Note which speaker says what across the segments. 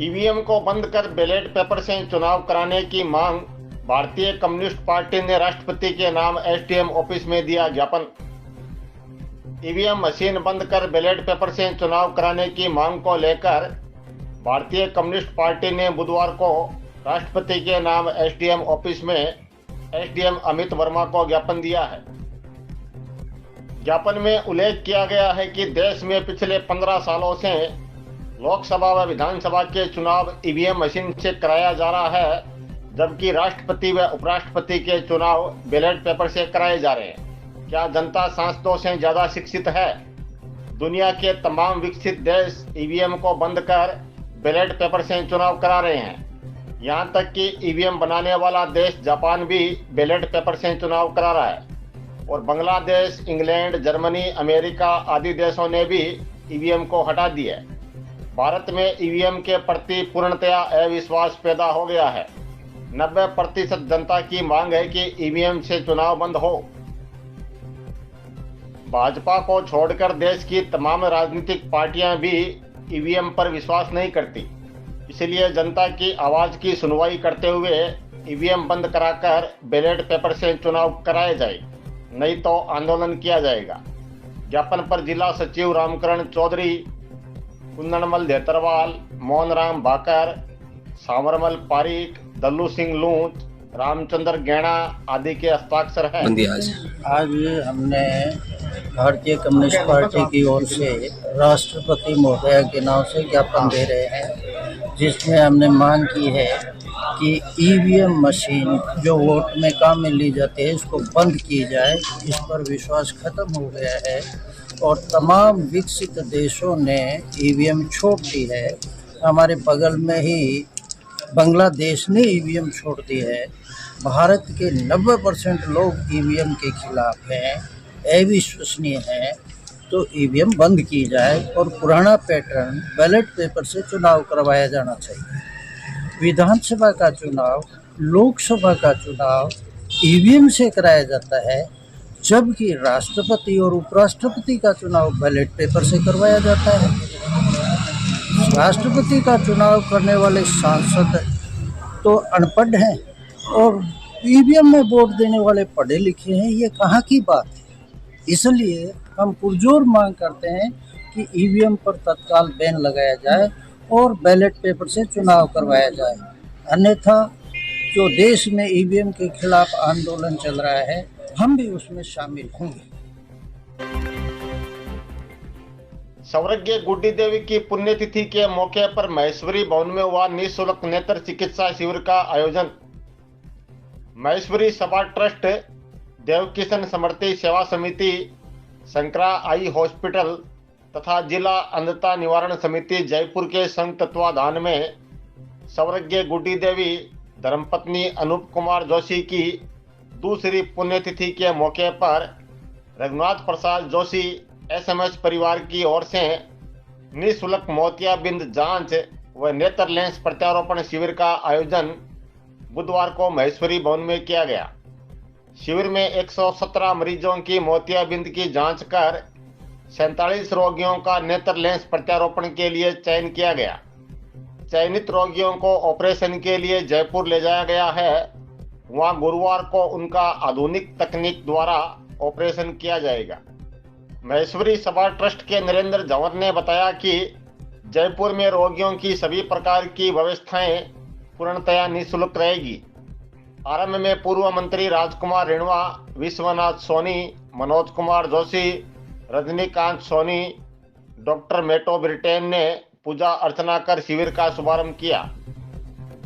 Speaker 1: EVM को बंद कर बैलेट पेपर से चुनाव कराने की मांग। भारतीय कम्युनिस्ट पार्टी ने राष्ट्रपति के नाम एसडीएम ऑफिस में दिया ज्ञापन। ईवीएम मशीन बंद कर बैलेट पेपर से चुनाव कराने की मांग को लेकर भारतीय कम्युनिस्ट पार्टी ने बुधवार को राष्ट्रपति के नाम एसडीएम ऑफिस में एसडीएम अमित वर्मा को ज्ञापन दिया है। ज्ञापन में उल्लेख किया गया है कि देश में पिछले 15 सालों से लोकसभा व विधानसभा के चुनाव ईवीएम मशीन से कराया जा रहा है, जबकि राष्ट्रपति व उपराष्ट्रपति के चुनाव बैलेट पेपर से कराए जा रहे हैं। क्या जनता सांसदों से ज्यादा शिक्षित है? दुनिया के तमाम विकसित देश ईवीएम को बंद कर बैलेट पेपर से चुनाव करा रहे हैं। यहाँ तक कि ईवीएम बनाने वाला देश जापान भी बैलेट पेपर से चुनाव करा रहा है और बांग्लादेश, इंग्लैंड, जर्मनी, अमेरिका आदि देशों ने भी ईवीएम को हटा दिया है। भारत में ईवीएम के प्रति पूर्णतया अविश्वास पैदा हो गया है। 90% जनता की मांग है कि ईवीएम से चुनाव बंद हो। भाजपा को छोड़कर देश की तमाम राजनीतिक पार्टियां भी ईवीएम पर विश्वास नहीं करती, इसलिए जनता की आवाज की सुनवाई करते हुए ईवीएम बंद कराकर बैलेट पेपर से चुनाव कराए जाए, नहीं तो आंदोलन किया जाएगा। ज्ञापन पर जिला सचिव रामकरण चौधरी, कुंदनमल धेतरवाल, मोहनराम भाकर, सावरमल पारीक, दल्लू सिंह लूंच, रामचंद्र गैणा आदि के हस्ताक्षर हैं।
Speaker 2: आज हमने भारतीय कम्युनिस्ट पार्टी की ओर से राष्ट्रपति महोदय के नाम से ज्ञापन दे रहे हैं, जिसमें हमने मांग की है कि ईवीएम मशीन जो वोट में काम में ली जाती है इसको बंद की जाए। इस पर विश्वास खत्म हो गया है और तमाम विकसित देशों ने ईवीएम छोड़ दी है। हमारे बगल में ही बांग्लादेश ने ईवीएम छोड़ दी है। भारत के 90% लोग ईवीएम के खिलाफ हैं, अविश्वसनीय हैं। तो ईवीएम बंद की जाए और पुराना पैटर्न बैलेट पेपर से चुनाव करवाया जाना चाहिए। विधानसभा का चुनाव, लोकसभा का चुनाव ईवीएम से कराया जाता है, जबकि राष्ट्रपति और उपराष्ट्रपति का चुनाव बैलेट पेपर से करवाया जाता है। राष्ट्रपति का चुनाव करने वाले सांसद तो अनपढ़ हैं और ईवीएम में वोट देने वाले पढ़े लिखे हैं। ये कहाँ की बात है? इसलिए हम पुरजोर मांग करते हैं कि ईवीएम पर तत्काल बैन लगाया जाए और बैलेट पेपर से चुनाव करवाया जाए। अन्यथा जो देश में ईवीएम के खिलाफ आंदोलन चल रहा है, हम भी उसमें शामिल होंगे।
Speaker 1: स्वर्गीय गुड्डी देवी की पुण्यतिथि के मौके पर महेश्वरी भवन में हुआ निःशुल्क नेत्र चिकित्सा शिविर का आयोजन। महेश्वरी सभा ट्रस्ट, देवकिशन समृद्धि सेवा समिति, शंकरा आई हॉस्पिटल तथा जिला अंधता निवारण समिति जयपुर के संयुक्त तत्वाधान में स्वर्गीय गुड्डी देवी धर्मपत्नी अनूप कुमार जोशी की दूसरी पुण्यतिथि के मौके पर रघुनाथ प्रसाद जोशी एसएमएस परिवार की ओर से निःशुल्क मोतियाबिंद जांच व नेत्र लेंस प्रत्यारोपण शिविर का आयोजन बुधवार को महेश्वरी भवन में किया गया। शिविर में 117 मरीजों की मोतियाबिंद की जांच कर 47 रोगियों का नेत्र लेंस प्रत्यारोपण के लिए चयन किया गया। चयनित रोगियों को ऑपरेशन के लिए जयपुर ले जाया गया है। वहां गुरुवार को उनका आधुनिक तकनीक द्वारा ऑपरेशन किया जाएगा। महेश्वरी सभा ट्रस्ट के नरेंद्र जंवर ने बताया कि जयपुर में रोगियों की सभी प्रकार की व्यवस्थाएं पूर्णतया निःशुल्क रहेगी। आरंभ में पूर्व मंत्री राजकुमार रिणवा, विश्वनाथ सोनी, मनोज कुमार जोशी, रजनीकांत सोनी, डॉक्टर मेटो ब्रिटेन ने पूजा अर्चना कर शिविर का शुभारंभ किया।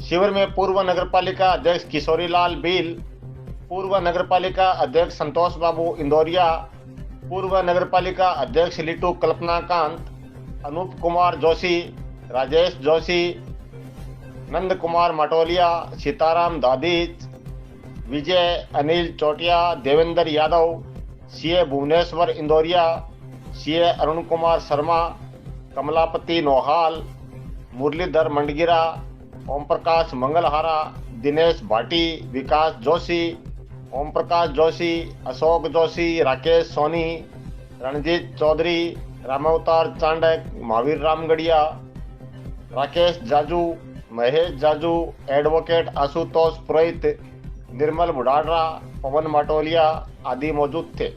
Speaker 1: शिविर में पूर्व नगरपालिका अध्यक्ष किशोरीलाल बील, पूर्व नगरपालिका अध्यक्ष संतोष बाबू इंदौरिया, पूर्व नगरपालिका अध्यक्ष लिटू कल्पनाकांत, अनूप कुमार जोशी, राजेश जोशी, नंद कुमार मटोलिया, सीताराम दादीच, विजय अनिल चोटिया, देवेंद्र यादव, सीए भुवनेश्वर इंदौरिया, सीए अरुण कुमार शर्मा, कमलापति नोहाल, मुरलीधर मंडगिरा, ओम प्रकाश मंगलहारा, दिनेश भाटी, विकास जोशी, ओम प्रकाश जोशी, अशोक जोशी, राकेश सोनी, रणजीत चौधरी, रामावतार चांडक, महावीर रामगढ़िया, राकेश जाजू, महेश जाजू, एडवोकेट आशुतोष पुरोहित, निर्मल बुढ़ाड़ा, पवन माटोलिया आदि मौजूद थे।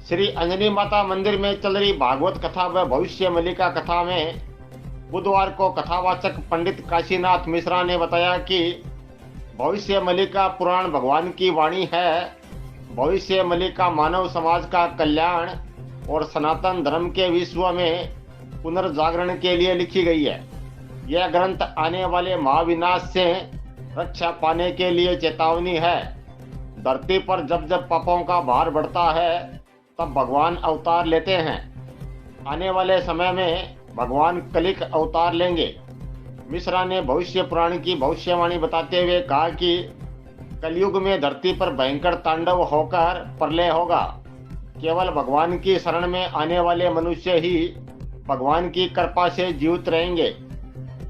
Speaker 1: श्री अंजनी माता मंदिर में चल रही भागवत कथा व भविष्य मल्लिका कथा में बुधवार को कथावाचक पंडित काशीनाथ मिश्रा ने बताया कि भविष्य मल्लिका पुराण भगवान की वाणी है। भविष्य मल्लिका मानव समाज का कल्याण और सनातन धर्म के विश्व में पुनर्जागरण के लिए लिखी गई है। यह ग्रंथ आने वाले महाविनाश से रक्षा पाने के लिए चेतावनी है। धरती पर जब जब पापों का भार बढ़ता है तब भगवान अवतार लेते हैं। आने वाले समय में भगवान कलिक अवतार लेंगे। मिश्रा ने भविष्य पुराण की भविष्यवाणी बताते हुए कहा कि कलयुग में धरती पर भयंकर तांडव होकर प्रलय होगा। केवल भगवान की शरण में आने वाले मनुष्य ही भगवान की कृपा से जीवित रहेंगे।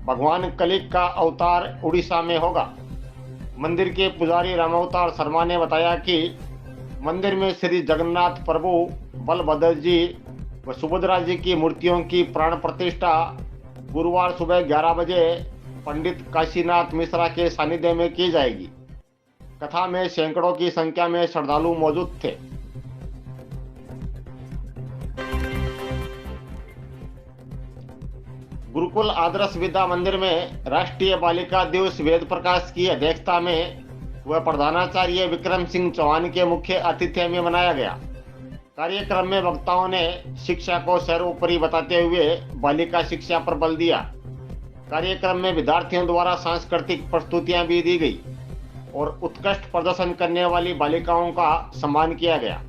Speaker 1: भगवान कलिक का अवतार उड़ीसा में होगा। मंदिर के पुजारी रामावतार शर्मा ने बताया कि मंदिर में श्री जगन्नाथ प्रभु, बलभद्र जी व सुभद्रा जी की मूर्तियों की प्राण प्रतिष्ठा गुरुवार सुबह 11 बजे पंडित काशीनाथ मिश्रा के सानिध्य में की जाएगी। कथा में सैकड़ों की संख्या में श्रद्धालु मौजूद थे। गुरुकुल आदर्श विद्या मंदिर में राष्ट्रीय बालिका दिवस वेद प्रकाश की अध्यक्षता में व प्रधानाचार्य विक्रम सिंह चौहान के मुख्य आतिथ्य में मनाया गया। कार्यक्रम में वक्ताओं ने शिक्षा को सर्वोपरि बताते हुए बालिका शिक्षा पर बल दिया। कार्यक्रम में विद्यार्थियों द्वारा सांस्कृतिक प्रस्तुतियां भी दी गई और उत्कृष्ट प्रदर्शन करने वाली बालिकाओं का सम्मान किया गया।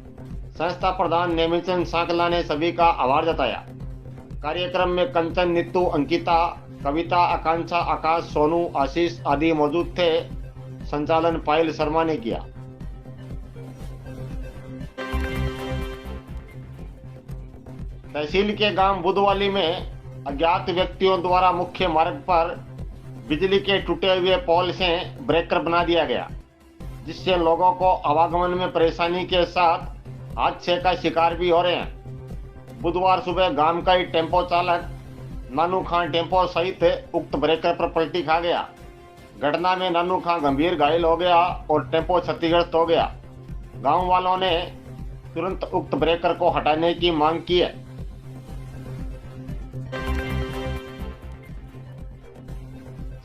Speaker 1: संस्था प्रधान नेमिचंद सांकला ने सभी का आभार जताया। कार्यक्रम में कंचन, नीतू, अंकिता, कविता, आकांक्षा, आकाश, सोनू, आशीष आदि मौजूद थे। संचालन पायल शर्मा ने किया। तहसील के गांव बुधवाली में अज्ञात व्यक्तियों द्वारा मुख्य मार्ग पर बिजली के टूटे हुए पोल से ब्रेकर बना दिया गया, जिससे लोगों को आवागमन में परेशानी के साथ हादसे का शिकार भी हो रहे हैं। बुधवार सुबह गांव का ही टेम्पो चालक नानू खान टेम्पो सहित उक्त ब्रेकर पर पलटी खा गया। घटना में नानू खान गंभीर घायल हो गया और टेम्पो क्षतिग्रस्त हो गया। गांव वालों ने तुरंत उक्त ब्रेकर को हटाने की मांग की है।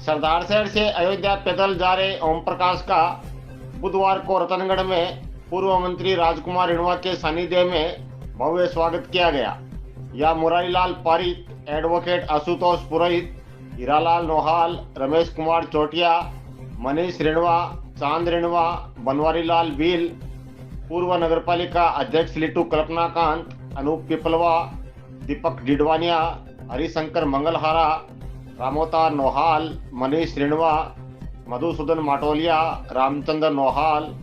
Speaker 1: सरदार शहर से अयोध्या पैदल जा रहे ओम प्रकाश का बुधवार को रतनगढ़ में पूर्व मंत्री राजकुमार रिणवा के सानिध्य में भव्य स्वागत किया गया। यह मुरारीलाल पारिक, एडवोकेट आशुतोष पुरोहित, हीरालाल नोहाल, रमेश कुमार चोटिया, मनीष रिणवा, चांद रिणवा, बनवारीलाल भील, पूर्व नगरपालिका अध्यक्ष लिट्टू कल्पनाकांत, अनूप पिपलवा, दीपक डिडवानिया, हरिशंकर मंगलहारा, रामोतार नोहाल, मनीष रिणवा, मधुसूदन माटोलिया, रामचंद्र नोहाल,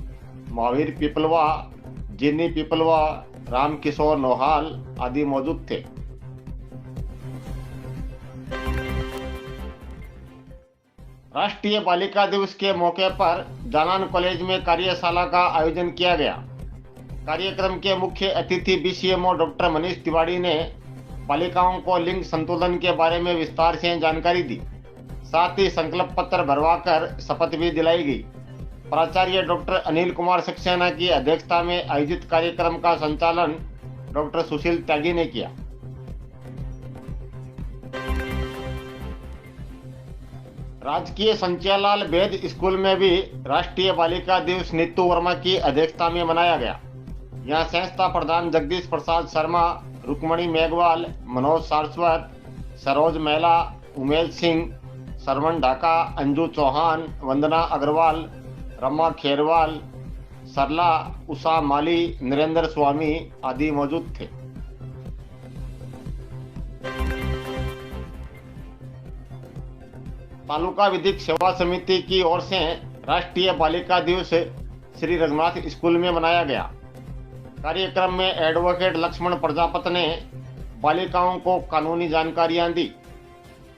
Speaker 1: महावीर पिपलवा, जिन्नी पिपलवा, रामकिशोर नोहाल आदि मौजूद थे। राष्ट्रीय बालिका दिवस के मौके पर जानान कॉलेज में कार्यशाला का आयोजन किया गया। कार्यक्रम के मुख्य अतिथि बीसीएमओ डॉक्टर मनीष तिवारी ने बालिकाओं को लिंग संतुलन के बारे में विस्तार से जानकारी दी। साथ ही संकल्प पत्र भरवाकर शपथ भी दिलाई गई। प्राचार्य डॉक्टर अनिल कुमार सक्सेना की अध्यक्षता में आयोजित कार्यक्रम का संचालन डॉक्टर सुशील त्यागी ने किया। राजकीय संचयलाल बेद स्कूल में भी राष्ट्रीय बालिका दिवस नीतू वर्मा की अध्यक्षता में मनाया गया। यहां संस्था प्रधान जगदीश प्रसाद शर्मा, रुक्मणी मेघवाल, मनोज सारस्वत, सरोज मेहला, उमेश सिंह, सरवण ढाका, अंजू चौहान, वंदना अग्रवाल, रमा खेरवाल, सरला, उषा माली, नरेंद्र स्वामी आदि मौजूद थे। तालुका विधिक सेवा समिति की ओर से राष्ट्रीय बालिका दिवस श्री रघुनाथ स्कूल में मनाया गया। कार्यक्रम में एडवोकेट लक्ष्मण प्रजापति ने बालिकाओं को कानूनी जानकारियां दी।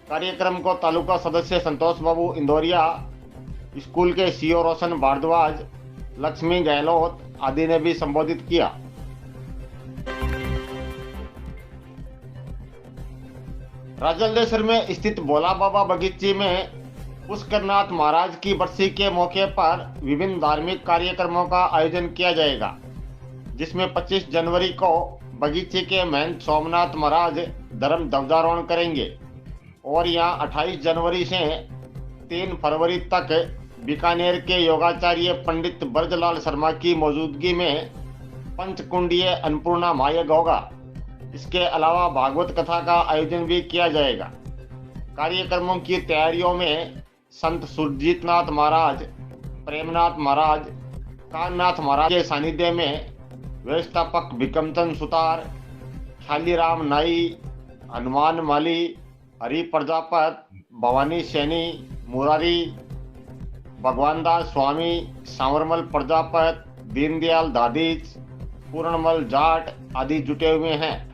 Speaker 1: कार्यक्रम को तालुका सदस्य संतोष बाबू इंदौरिया, स्कूल के सीओ रोशन भारद्वाज, लक्ष्मी गहलोत आदि ने भी संबोधित किया। राजलदेसर में स्थित भोला बाबा बगीचे में पुष्करनाथ महाराज की बरसी के मौके पर विभिन्न धार्मिक कार्यक्रमों का आयोजन किया जाएगा, जिसमें 25 जनवरी को बगीचे के महंत सोमनाथ महाराज धर्म ध्वजारोहण करेंगे और यहाँ 28 जनवरी से 3 फरवरी तक बीकानेर के योगाचार्य पंडित ब्रजलाल शर्मा की मौजूदगी में पंचकुंडीय अन्नपूर्णा महायज्ञ होगा। इसके अलावा भागवत कथा का आयोजन भी किया जाएगा। कार्यक्रमों की तैयारियों में संत सुरजीतनाथ महाराज, प्रेमनाथ महाराज, काननाथ महाराज के सानिध्य में व्यवस्थापक भिकमचंद सुतार, खालीराम नाई, हनुमान माली, हरि प्रजापत, भवानी सैनी, मुरारी, भगवान दास स्वामी, सांवरमल प्रजापत, दीनदयाल दादीज, पूर्णमल जाट आदि जुटे हुए हैं।